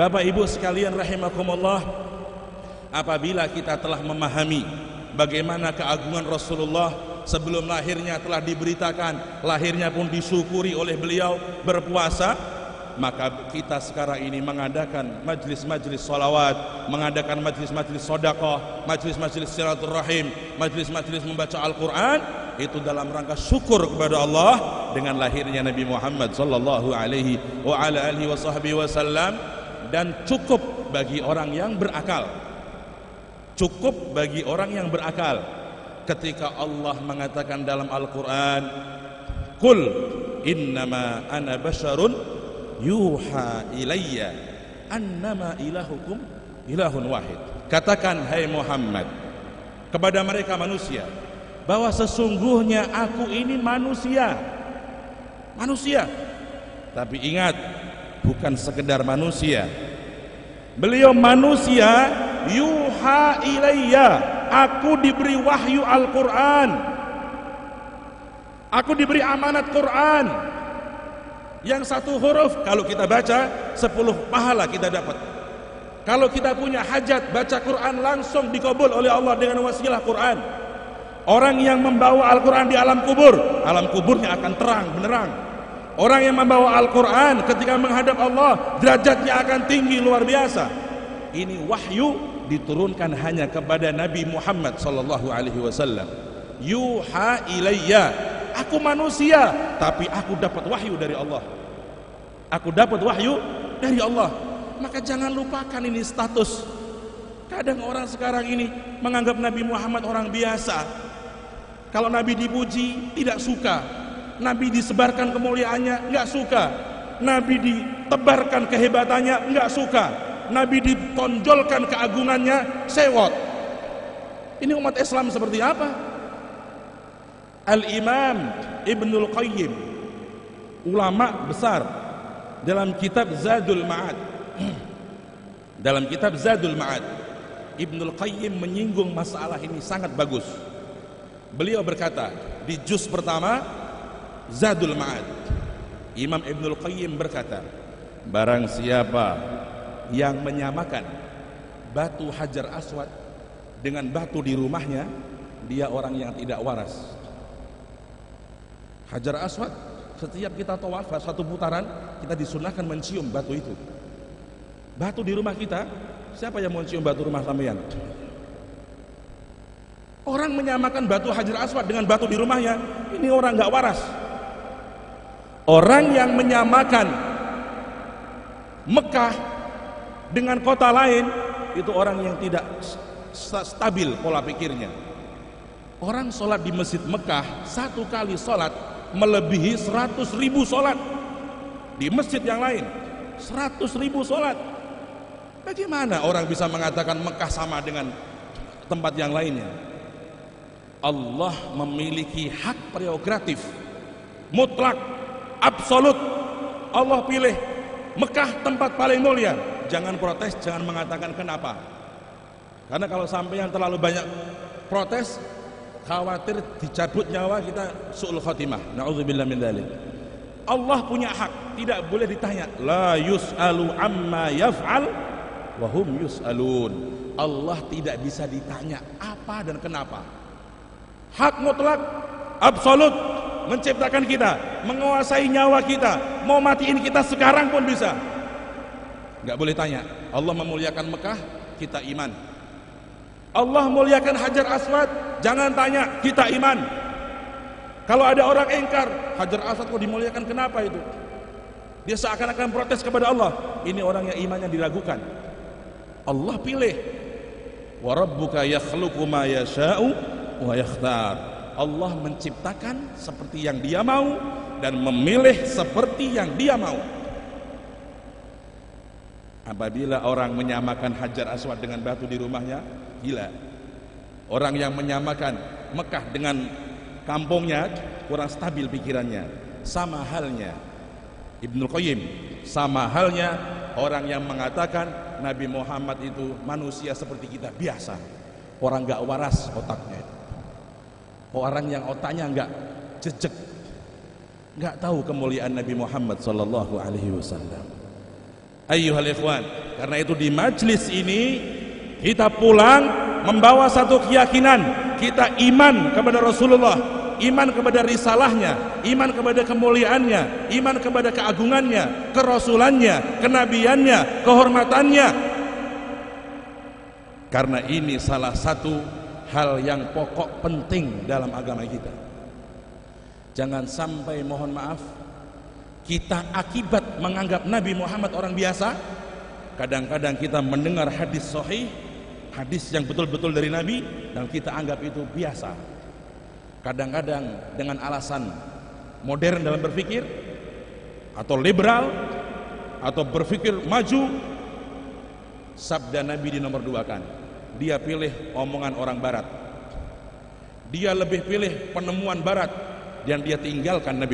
Bapak Ibu sekalian rahimakumullah, apabila kita telah memahami bagaimana keagungan Rasulullah, sebelum lahirnya telah diberitakan, lahirnya pun disyukuri oleh beliau berpuasa, maka kita sekarang ini mengadakan majlis-majlis sholawat, mengadakan majlis-majlis sedekah, majlis-majlis silaturahim, majlis-majlis membaca Al-Quran, itu dalam rangka syukur kepada Allah dengan lahirnya Nabi Muhammad sallallahu alaihi wa ala alihi wasallam. Dan cukup bagi orang yang berakal, cukup bagi orang yang berakal ketika Allah mengatakan dalam Al-Quran, Qul innama ana basyarun yuha ilayya annama ilahukum ilahun wahid. Katakan hai Muhammad kepada mereka manusia, bahwa sesungguhnya aku ini manusia. Tapi ingat, bukan sekedar manusia, beliau manusia yuha ilayya, aku diberi wahyu Al-Quran, aku diberi amanat Quran yang satu huruf kalau kita baca 10 pahala kita dapat. Kalau kita punya hajat baca Quran langsung dikabul oleh Allah dengan wasilah Quran. Orang yang membawa Al-Quran di alam kubur, alam kuburnya akan terang benderang. Orang yang membawa Al-Quran ketika menghadap Allah, derajatnya akan tinggi luar biasa. Ini wahyu diturunkan hanya kepada Nabi Muhammad sallallahu alaihi wasallam. Yuha ilayya, aku manusia tapi aku dapat wahyu dari Allah. Aku dapat wahyu dari Allah. Maka jangan lupakan ini status. Kadang orang sekarang ini menganggap Nabi Muhammad orang biasa. Kalau Nabi dipuji tidak suka, Nabi disebarkan kemuliaannya enggak suka, Nabi ditebarkan kehebatannya enggak suka, Nabi ditonjolkan keagungannya sewot. Ini umat Islam seperti apa? Al-Imam Ibnul Qayyim, ulama besar, dalam kitab Zadul Ma'ad, dalam kitab Zadul Ma'ad, Ibnul Qayyim menyinggung masalah ini sangat bagus. Beliau berkata di juz pertama Zadul Ma'ad, Imam Ibnul Qayyim berkata, barang siapa yang menyamakan batu Hajar Aswad dengan batu di rumahnya, dia orang yang tidak waras. Hajar Aswad, setiap kita tawaf satu putaran, kita disunahkan mencium batu itu. Batu di rumah kita, siapa yang mau cium batu rumah sampeyan? Orang menyamakan batu Hajar Aswad dengan batu di rumahnya, ini orang nggak waras. Orang yang menyamakan Mekah dengan kota lain, itu orang yang tidak stabil pola pikirnya. Orang sholat di masjid Mekah, satu kali sholat melebihi 100.000 sholat. Di masjid yang lain 100.000 sholat. Bagaimana orang bisa mengatakan Mekah sama dengan tempat yang lainnya? Allah memiliki hak prerogatif mutlak, absolut. Allah pilih Mekah tempat paling mulia. Jangan protes, jangan mengatakan kenapa. Karena kalau sampai yang terlalu banyak protes, khawatir dicabut nyawa kita, su'ul khotimah. Na'udzubillah min dzalik. Allah punya hak, tidak boleh ditanya. La yus'alu amma yaf'al wa hum yus'alun. Allah tidak bisa ditanya apa dan kenapa. Hak mutlak, absolut, menciptakan kita, menguasai nyawa kita, mau matiin kita sekarang pun bisa. Nggak boleh tanya. Allah memuliakan Mekah, kita iman. Allah muliakan Hajar Aswad, jangan tanya, kita iman. Kalau ada orang ingkar, Hajar Aswad kok dimuliakan, kenapa itu? Dia seakan-akan protes kepada Allah. Ini orang yang imannya diragukan. Allah pilih. Wa rabbuka yakhluqu ma yasha'u wa yakhtar. Allah menciptakan seperti yang Dia mau dan memilih seperti yang Dia mau. Apabila orang menyamakan Hajar Aswad dengan batu di rumahnya, gila. Orang yang menyamakan Mekah dengan kampungnya, kurang stabil pikirannya. Sama halnya Ibnul Qayyim, sama halnya orang yang mengatakan Nabi Muhammad itu manusia seperti kita biasa. Orang gak waras otaknya. Orang yang otaknya gak jejak, gak tahu kemuliaan Nabi Muhammad sallallahu alaihi wasallam. Ayyuhal ikhwan, Karena itu di majelis ini kita pulang membawa satu keyakinan, kita iman kepada Rasulullah, iman kepada risalahnya, iman kepada kemuliaannya, iman kepada keagungannya, kerasulannya, kenabiannya, kehormatannya. Karena ini salah satu hal yang pokok penting dalam agama kita. Jangan sampai, mohon maaf, kita akibat menganggap Nabi Muhammad orang biasa. Kadang-kadang kita mendengar hadis sahih, hadis yang betul-betul dari Nabi, dan kita anggap itu biasa. Kadang-kadang dengan alasan modern dalam berpikir, atau liberal, atau berpikir maju, sabda Nabi dinomor duakan. Dia pilih omongan orang barat, dia lebih pilih penemuan barat, dan dia tinggalkan Nabi